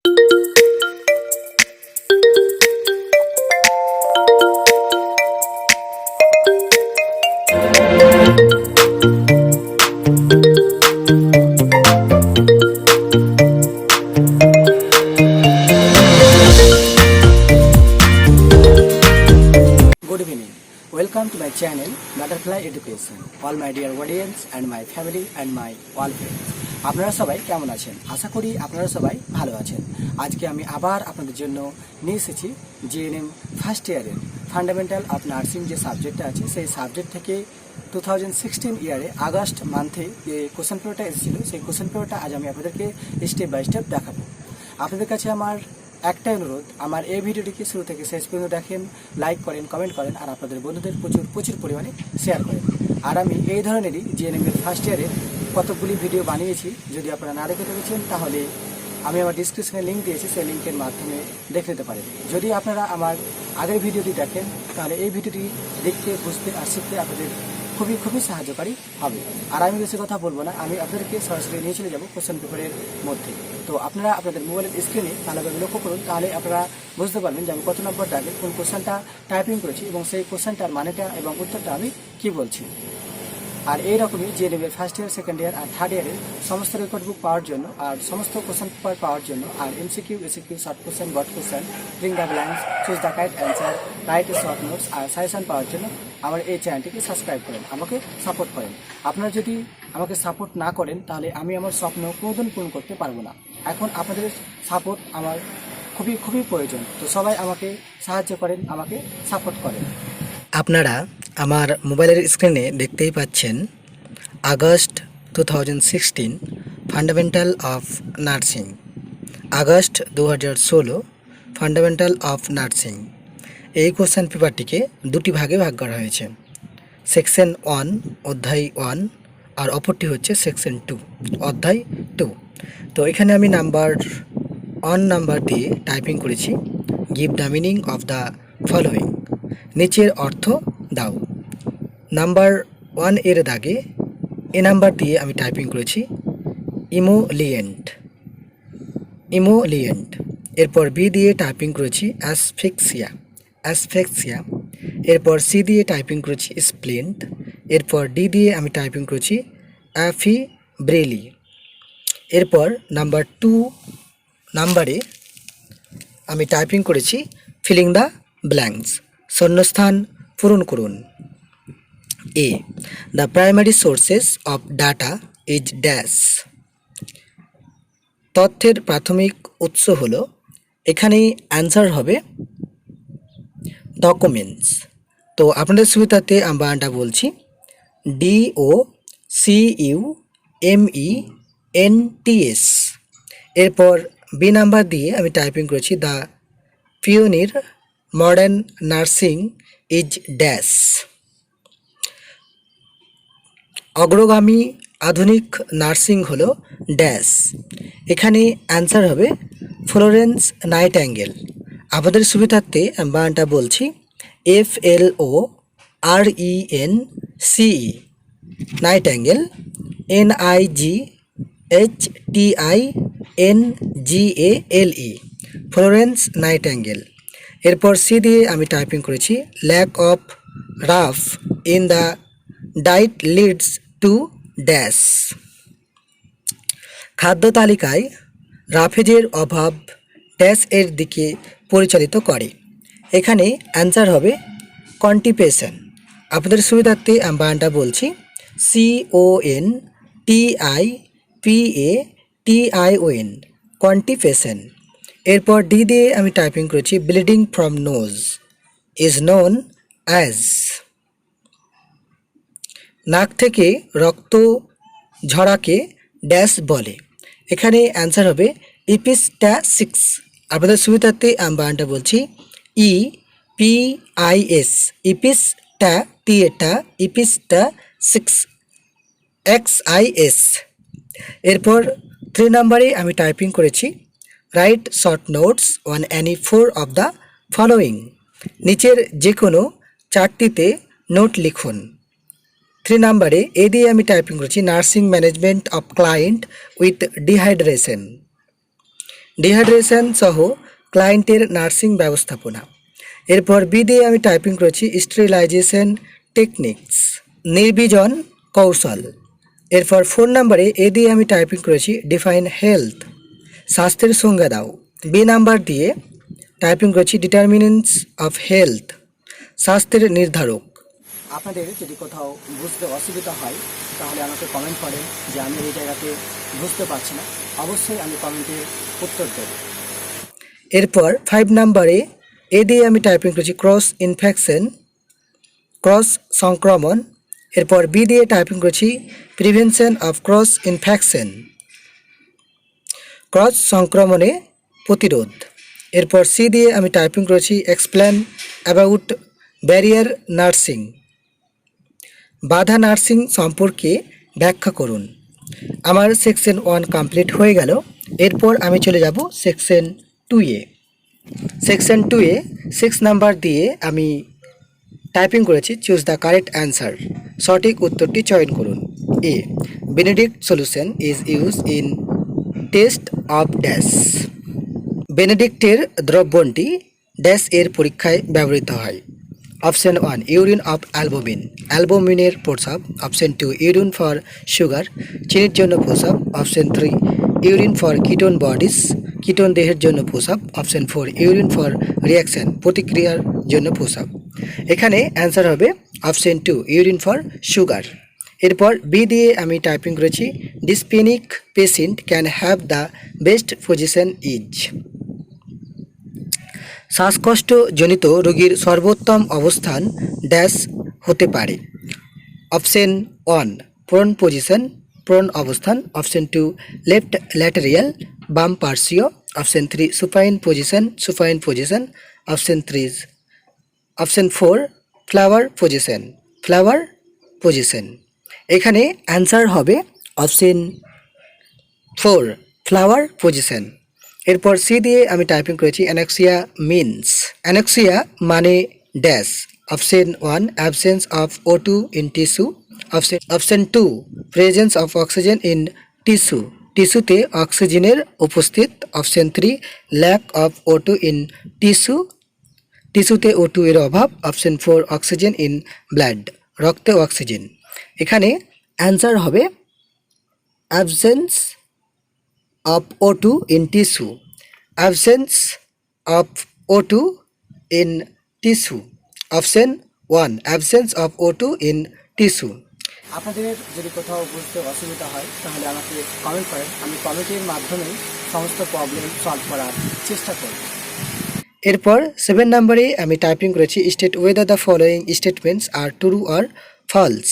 Good evening. Welcome to my channel Butterfly Education. All my dear audience and my family and my all friends. আপনারা সবাই কেমন আছেন? আশা করি আপনারা সবাই ভালো আছেন। আজকে আমি আবার আপনাদের জন্য নিয়ে এসেছি জিএনএম ফার্স্ট ইয়ারের ফান্ডামেন্টাল অফ নার্সিং যে সাবজেক্টটা আছে সেই সাবজেক্ট থেকে 2016 ইয়ারে আগস্ট মান্থে যে কোশ্চেন পেপারটা এসেছিল সেই কোশ্চেন পেপারটা আজ আমি আপনাদেরকে স্টেপ বাই স্টেপ দেখাবো। আপনাদের কাছে আমার একটাই অনুরোধ, আমার এই ভিডিওটিকে শুরু থেকে শেষ পর্যন্ত দেখেন, লাইক করেন, কমেন্ট করেন আর আপনাদের বন্ধুদের প্রচুর পরিমাণে শেয়ার করেন। আর আমি এই ধরনেরই জিএনএম এর ফার্স্ট ইয়ারে কতগুলি ভিডিও বানিয়েছি, যদি আপনারা না দেখে থাকেন তাহলে আমি আমার ডিসক্রিপশনে লিঙ্ক দিয়েছি, সেই লিঙ্কের মাধ্যমে দেখে নিতে পারেন। যদি আপনারা আমার আগের ভিডিওটি দেখেন তাহলে এই ভিডিওটি দেখতে, বুঝতে আর শিখতে আপনাদের খুবই সাহায্যকারী হবে। আর আমি বেশি কথা বলবো না, আমি আপনাদেরকে সরাসরি নিয়ে চলে যাবো কোশ্চেন পেপারের মধ্যে। তো আপনারা আপনাদের মোবাইলের স্ক্রিনে ভালোভাবে লক্ষ্য করুন, তাহলে আপনারা বুঝতে পারবেন যে আমি কত নম্বর দাগে কোন কোশ্চেনটা টাইপিং করেছি এবং সেই কোশ্চেনটার মানেটা এবং উত্তরটা আমি কি বলছি। আর এইরকমই জিএনএম এর ফার্স্ট ইয়ার, সেকেন্ড ইয়ার আর থার্ড ইয়ারের সমস্ত রেকর্ড বুক পাওয়ার জন্য আর সমস্ত কোশ্চেন পেপার পাওয়ার জন্য আর MCQ, SAQ, short question, broad question, filling the blanks, choose the correct answer, write short notes আর সাজেশন পাওয়ার জন্য আমার এই চ্যানেলটিকে সাবস্ক্রাইব করেন, আমাকে সাপোর্ট করেন। আপনারা যদি আমাকে সাপোর্ট না করেন তাহলে আমি আমার স্বপ্ন কোনোদিন পূরণ করতে পারবো না। এখন আপনাদের সাপোর্ট আমার খুবই প্রয়োজন। তো সবাই আমাকে সাহায্য করেন, আমাকে সাপোর্ট করেন। আপনারা আমার মোবাইলের স্ক্রিনে দেখতেই পাচ্ছেন August 2016 fundamental of nursing, August 2016 fundamental of nursing. এই কোশ্চেন পেপারটিকে দুটি ভাগে ভাগ করা হয়েছে, সেকশন 1 অধ্যায় 1 আর অপরটি হচ্ছে সেকশন 2 অধ্যায় 2। তো এখানে আমি নাম্বার 1 নাম্বার দিয়ে টাইপিং করেছি give the meaning of the following, নিচের অর্থ দাও। নাম্বার 1 এর দাগে এ নাম্বার দিয়ে আমি টাইপিং করেছি ইমোলিয়েন্ট। এরপর বি দিয়ে টাইপিং করেছি অ্যাসফিক্সিয়া। এরপর সি দিয়ে টাইপিং করেছি স্প্লিন্ট। এরপর ডি দিয়ে আমি টাইপিং করেছি অ্যাফিব্রিলি। এরপর নাম্বার 2 নাম্বারে আমি টাইপিং করেছি ফিলিং দ্য ব্ল্যাঙ্কস, শূন্যস্থান পূরণ করুন। A the primary sources of data is dash, তথ্যের প্রাথমিক উৎস হলো, এখানে অ্যান্সার হবে ডকুমেন্টস। তো আপনাদের সুবিধাতে আমি বানানটা বলছি DOCUMENTS। এরপর বি নাম্বার দিয়ে আমি টাইপিং করেছি the পিওনির modern nursing is dash, অগ্রগামী আধুনিক নার্সিং হলো ড্যাশ। এখানে অ্যান্সার হবে ফ্লোরেন্স নাইটিঙ্গেল। আপনাদের সুবিধার্থে আমি বানানটা বলছি FLORENCE Nightingale, NIGHTINGALE Florence Nightingale. এরপর সি দিয়ে আমি টাইপিং করেছি lack of rough in the diet leads to dash, খাদ্য তালিকায় রাফেজের অভাব ড্যাশ এর দিকে পরিচালিত করে। এখানে অ্যান্সার হবে কনস্টিপেশন। আপনাদের সুবিধার্থে আমি বানানটা বলছি CONTIPATION কনস্টিপেশন। এরপর ডি দিয়ে আমি টাইপিং করেছি bleeding from nose is known as, নাক থেকে রক্ত ঝরাকে ড্যাশ বলে। এখানে অ্যান্সার হবে ইপিস্ট্যাসিস। আপনাদের সুবিধার্থে আমি বানানটা বলছি EPIS ইপিস্ট্যাসিস XIS। এরপর 3 নাম্বারে আমি টাইপিং করেছি right short notes on any 4 of the following, নিচের যে কোনো 4টিতে নোট লিখুন। 3 নাম্বারে এ দিয়ে আমি টাইপিং করেছি nursing management of client with dehydration. Dehydration সহ ক্লায়েন্টের নার্সিং ব্যবস্থাপনা। এরপর বি দিয়ে আমি টাইপিং করেছি স্টেরিলাইজেশন টেকনিক্স, নির্বীজন কৌশল। এরপর 4 নম্বরে এ দিয়ে আমি টাইপিং করেছি ডিফাইন হেলথ, স্বাস্থ্যের সংজ্ঞা দাও। বি নাম্বার দিয়ে টাইপিং করেছি ডিটারমিনেন্টস অফ হেলথ, স্বাস্থ্যের নির্ধারক। আপনাদের যদি কোথাও বুঝতে অসুবিধা হয় তাহলে আমাকে কমেন্ট করেন যে আমি এই জায়গাতে বুঝতে পারছি না, অবশ্যই আমি কমেন্টে উত্তর দেব। এরপর 5 নম্বরে এ দিয়ে আমি টাইপিং করেছি ক্রস ইনফেকশন, ক্রস সংক্রমণ। এরপর বি দিয়ে টাইপিং করেছি prevention of cross infection, cross সংক্রমণে প্রতিরোধ। এরপর সি দিয়ে আমি টাইপিং করেছি এক্সপ্লেন অ্যাবাউট ব্যারিয়ার নার্সিং, বাধা নার্সিং সম্পর্কে ব্যাখ্যা করুন। আমার সেকশন 1 কমপ্লিট হয়ে গেল। এরপর আমি চলে যাব সেকশন 2-এ। সেকশন 2-এ 6 নাম্বার দিয়ে আমি টাইপিং করেছি চুজ দ্য কারেক্ট অ্যান্সার, সঠিক উত্তরটি চয়ন করুন। A, Benedict solution is use in test of dash. বেনেডিক্টের দ্রবণটি ড্যাশ এর পরীক্ষায় ব্যবহৃত হয়। অপশন 1 ইউরিন অফ অ্যালবুমিন, অ্যালবুমিনের প্রস্রাব। অপশন 2 ইউরিন ফর সুগার, চিনির জন্য প্রস্রাব। Option 3 urine for ketone bodies, ketone দেহের জন্য প্রস্রাব। অপশন 4 ইউরিন ফর রিয়াকশন, প্রতিক্রিয়ার জন্য প্রস্রাব। এখানে অ্যান্সার হবে অপশন 2 ইউরিন ফর সুগার। এরপর বি দিয়ে আমি টাইপিং করেছি dyspnoeic patient can have the best position is. শ্বাসকষ্টজনিত রোগীর সর্বোত্তম অবস্থান ড্যাশ হতে পারে। অপশন 1 প্রোন পজিশন, প্রোন অবস্থান। অপশন 2 লেফট ল্যাটেরিয়াল, বাম পার্শ্বীয়। অপশন 3 supine position, supine position. Option 4 Fowler position, Fowler position. এখানে অ্যান্সার হবে অপশন 4 ফ্লাওয়ার পজিশন। এরপর সি দিয়ে আমি টাইপিং করেছি অ্যানেক্সিয়া মিনস, অ্যানেক্সিয়া মানে dash. Option 1 absence of O2 in tissue. Option 2 presence of oxygen in tissue, টিস্যুতে অক্সিজেনের উপস্থিত। Option 3 lack of O2 in tissue, টিস্যুতে O2 এর অভাব। অপশন 4 অক্সিজেন ইন ব্লাড, রক্তে অক্সিজেন। এখানে অ্যান্সার হবে absence of O2 in tissue, absence of O2 in tissue. Option 1 absence of O2 in tissue. আপনাদের যদি কোথাও বুঝতে অসুবিধা হয় তাহলে আমাকে কমেন্ট করেন, আমি কমেন্টের মাধ্যমে সমস্ত প্রবলেম সলভ করার চেষ্টা করব। এরপর 7 নম্বরে আমি টাইপিং করেছি state whether the following statements are true or false.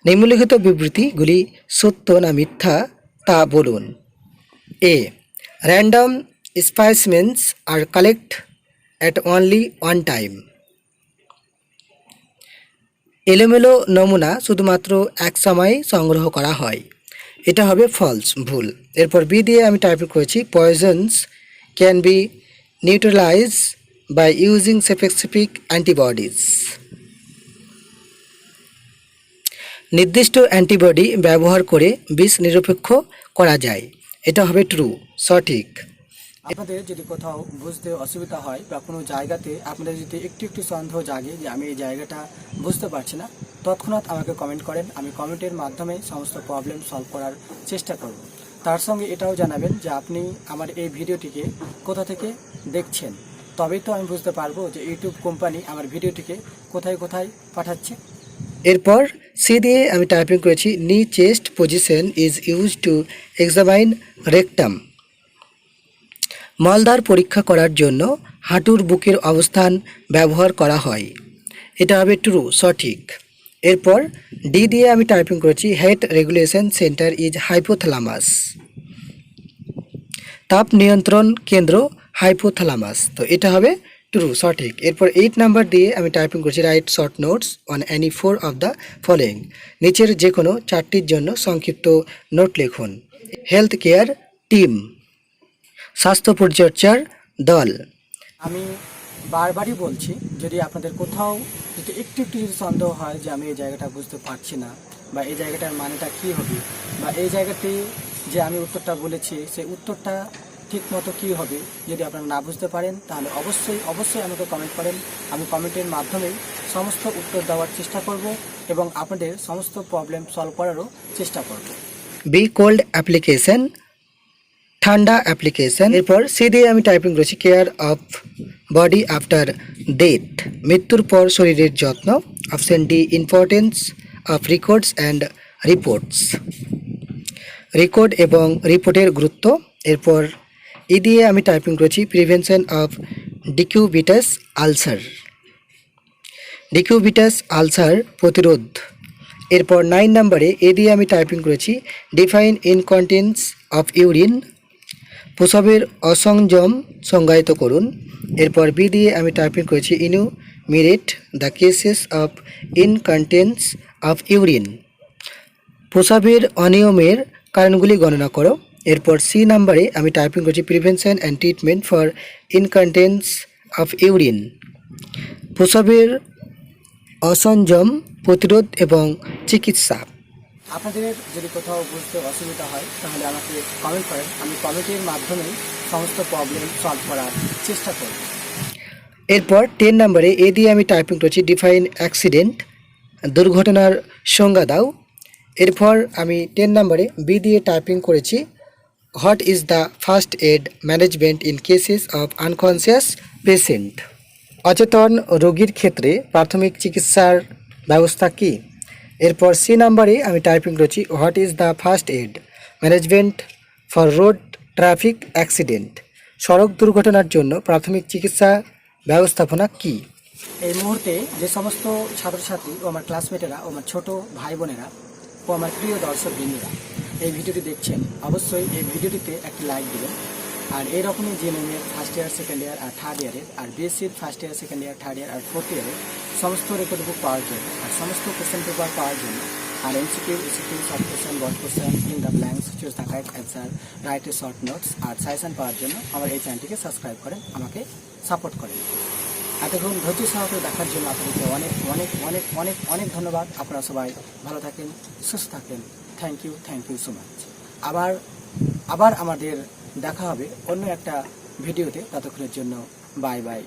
নিম্নলিখিত বিবৃতিগুলি সত্য না মিথ্যা তা বলুন। A. Random specimens are collected at only one time. এলোমেলো নমুনা শুধুমাত্র এক সময় সংগ্রহ করা হয়। এটা হবে ফলস, ভুল। এরপর বি দিয়ে আমি টাইপিং করেছি poisons can be neutralize by using specific antibodies. নির্দিষ্ট অ্যান্টিবডি ব্যবহার করে বিষ নিরপেক্ষ করা যায়। এটা হবে ট্রু, সঠিক। আপনাদের যদি কোথাও বুঝতে অসুবিধা হয় বা কোনো জায়গাতে আপনাদের যদি একটু একটু সন্দেহ জাগে যে আমি এই জায়গাটা বুঝতে পারছি না, তৎক্ষণাৎ আমাকে কমেন্ট করেন, আমি কমেন্টের মাধ্যমে সমস্ত প্রবলেম সলভ করার চেষ্টা করব। তার সঙ্গে এটাও জানাবেন যে আপনি আমার এই ভিডিওটিকে কোথা থেকে দেখছেন, তবেই তো আমি বুঝতে পারবো যে ইউটিউব কোম্পানি আমার ভিডিওটিকে কোথায় কোথায় পাঠাচ্ছে। এরপর সি দিয়ে আমি টাইপিং করেছি knee chest position is use to examine rectum. মলদ্বার পরীক্ষা করার জন্য হাঁটুর বুকের অবস্থান ব্যবহার করা হয়। এটা হবে ট্রু, সঠিক। এরপর ডি দিয়ে আমি টাইপিং করেছি head regulation centre is hypothalamus. তাপ নিয়ন্ত্রণ কেন্দ্র হাইপোথ্যালামাস, তো এটা হবে ট্রু, সঠিক। এরপর 8 নাম্বার দিয়ে আমি টাইপিং করছি right short notes on any 4 of the following. নিচের যে কোনো 4টির জন্য সংক্ষিপ্ত নোট লিখুন। হেলথ কেয়ার টিম, স্বাস্থ্য পরিচর্যার দল। আমি বারবারই বলছি, যদি আপনাদের কোথাও যদি একটু একটু যদি সন্দেহ হয় যে আমি এই জায়গাটা বুঝতে পারছি না বা এই জায়গাটার মানেটা কী হবে বা এই জায়গাতে যে আমি উত্তরটা বলেছি সেই উত্তরটা ঠিক মতো কী হবে যদি আপনারা না বুঝতে পারেন তাহলে অবশ্যই অবশ্যই আমাকে কমেন্ট করেন। আমি কমেন্টের মাধ্যমেই সমস্ত উত্তর দেওয়ার চেষ্টা করব এবং আপনাদের সমস্ত প্রবলেম সলভ করারও চেষ্টা করব। বি কোল্ড অ্যাপ্লিকেশন, ঠান্ডা অ্যাপ্লিকেশন। এরপর সি দিয়ে আমি টাইপিং করেছি care of body after death, মৃত্যুর পর শরীরের যত্ন। Option D importance of records and reports, record এবং রিপোর্টের গুরুত্ব। এরপর ই দিয়ে আমি টাইপিং করেছি প্রিভেনশন অফ ডিকিউবিটাস আলসার, ডিকিউবিটাস আলসার প্রতিরোধ। এরপর 9 নম্বরে এ দিয়ে আমি টাইপিং করেছি ডিফাইন ইনকন্টিনেন্স অফ ইউরিন, প্রস্রাবের অসংযম সংজ্ঞায়িত করুন। এরপর বি দিয়ে আমি টাইপিং করেছি enumerate the causes of incontinence of urine, প্রস্রাবের অনিয়মের কারণগুলি গণনা করো। এরপর সি নাম্বারে আমি টাইপিং করেছি prevention and treatment for incontinence of urine, প্রস্রাবের অসংযম প্রতিরোধ এবং চিকিৎসা। আপনাদের যদি কোথাও বুঝতে অসুবিধা হয় তাহলে আমাকে কমেন্ট করেন, আমি কমেন্টের মাধ্যমেই সমস্ত প্রবলেম সলভ করার চেষ্টা করব। এরপর 10 নম্বরে এ দিয়ে আমি টাইপিং করেছি ডিফাইন অ্যাক্সিডেন্ট, দুর্ঘটনার সংজ্ঞা দাও। এরপর আমি 10 নম্বরে বি দিয়ে টাইপিং করেছি what is the first aid management in cases of unconscious patient, অচেতন রোগীর ক্ষেত্রে প্রাথমিক চিকিৎসার ব্যবস্থা কী। এরপর সি নাম্বারে আমি টাইপিং করেছি what is the first aid management for road traffic accident, সড়ক দুর্ঘটনার জন্য প্রাথমিক চিকিৎসা ব্যবস্থাপনা কী। এই মুহূর্তে যে সমস্ত ছাত্রছাত্রী ও আমার ক্লাসমেটেরা ও আমার ছোটো ভাই বোনেরা ও আমার প্রিয় দর্শক বৃন্দরা এই ভিডিওটি দেখছেন, অবশ্যই এই ভিডিওটিতে একটি লাইক দিবেন। আর এইরকমই জিএনএমের ফার্স্ট ইয়ার, সেকেন্ড ইয়ার আর থার্ড ইয়ারের, আর বিএসসির first year, second year, third year আর ফোর্থ ইয়ারের সমস্ত রেকর্ড বুক পাওয়ার জন্য আর সমস্ত কোশ্চেন পেপার পাওয়ার জন্য আর MCQ, SAQ, short question, broad question, fill the blanks, choose the correct answer, write a short notes আর সাজেশন পাওয়ার জন্য আমার এই চ্যানেলটিকে সাবস্ক্রাইব করেন, আমাকে সাপোর্ট করেন। এতক্ষণ ধৈর্য সহকারে দেখার জন্য আপনাদেরকে অনেক অনেক অনেক অনেক অনেক ধন্যবাদ। আপনারা সবাই ভালো থাকেন, সুস্থ থাকেন। Thank you so much. আবার আমাদের দেখা হবে অন্য একটা ভিডিওতে, ততক্ষণের জন্য বাই বাই।